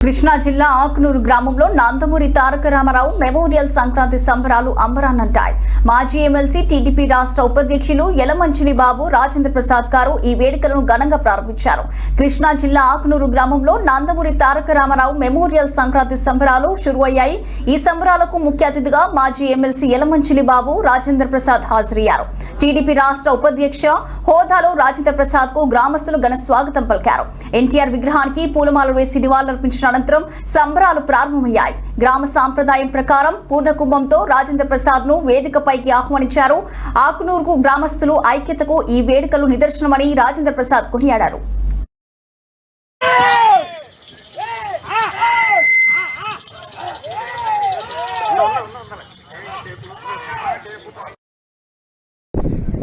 కృష్ణా జిల్లా ఆకునూరు గ్రామంలో నందమూరి తారక రామారావు మెమోరియల్ సంక్రాంతి సంబరాలు అంబరాన్నంటాయి. మాజీ ఎమ్మెల్సీ టీడీపీ రాష్ట్ర ఉపాధ్యక్షులు యలమంచిలి బాబు రాజేంద్ర ప్రసాద్ గారు ఈ వేడుకలను ఘనంగా ప్రారంభించారు. కృష్ణా జిల్లా ఆకునూరు గ్రామంలో నందమూరి తారక రామారావు మెమోరియల్ సంక్రాంతి సంబరాలు షురువయ్యాయి. ఈ సంబరాలకు ముఖ్య అతిథిగా మాజీ ఎమ్మెల్సీ యలమంచిలి బాబు రాజేంద్ర ప్రసాద్ హాజరయ్యారు. టీడీపీ రాష్ట్ర ఉపాధ్యక్ష హోదాలో రాజేంద్ర ప్రసాద్ కు గ్రామస్తులు ఘన స్వాగతం పలికారు. ఎన్టీఆర్ విగ్రహానికి పూలమాలలు వేసి నివాళులర్పించిన అనంతరం సంబరాలు ప్రారంభమయ్యాయి. గ్రామ సాంప్రదాయం ప్రకారం పూర్ణకుంభంతో రాజేంద్ర ప్రసాద్ ను వేదికపైకి ఆహ్వానించారు. ఆకునూరు గ్రామస్తులు ఐక్యతకు ఈ వేడుకలు నిదర్శనమని రాజేంద్ర ప్రసాద్ కొనియాడారు.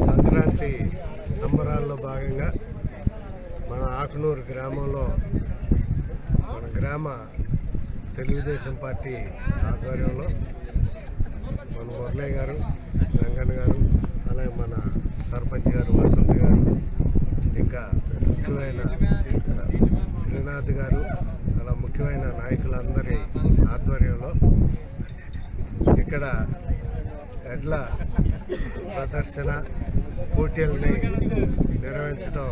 సంక్రాంతి సంబరాల్లో భాగంగా మన ఆకునూరు గ్రామంలో మన గ్రామ తెలుగుదేశం పార్టీ ఆధ్వర్యంలో మన మురళయ్య గారు, రంగన్న గారు, అలాగే మన సర్పంచ్ గారు వసంత్ గారు, ఇంకా ముఖ్యమైన త్రినాథ్ గారు, అలా ముఖ్యమైన నాయకులందరి ఆధ్వర్యంలో ఇక్కడ ఎడ్ల ప్రదర్శన పోటీలని నిర్వహించడం,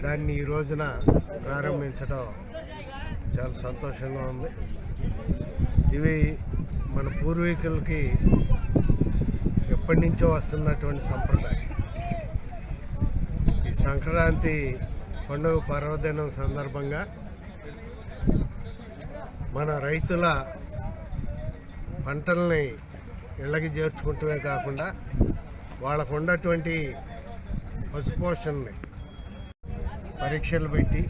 దాన్ని ఈ రోజున ప్రారంభించడం చాలా సంతోషంగా ఉంది. ఇవి మన పూర్వీకులకి ఎప్పటి నుంచో వస్తున్నటువంటి సంప్రదాయం. ఈ సంక్రాంతి పండుగ పర్వదినం సందర్భంగా మన రైతుల పంటల్ని ఇళ్ళకి చేర్చుకుంటమే కాకుండా వాళ్ళకు ఉన్నటువంటి పశుపోషణని పరీక్షలు పెట్టి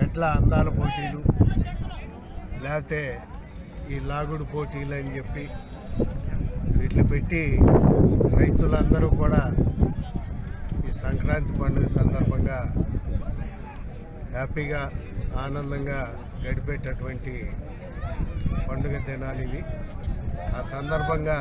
ఎట్లా అందాల పోటీలు, లేకపోతే ఈ లాగుడు పోటీలు అని చెప్పి వీటిని పెట్టి రైతులందరూ కూడా ఈ సంక్రాంతి పండుగ సందర్భంగా హ్యాపీగా ఆనందంగా గడిపేటటువంటి పండుగ దినాలు ఇవి. ఆ సందర్భంగా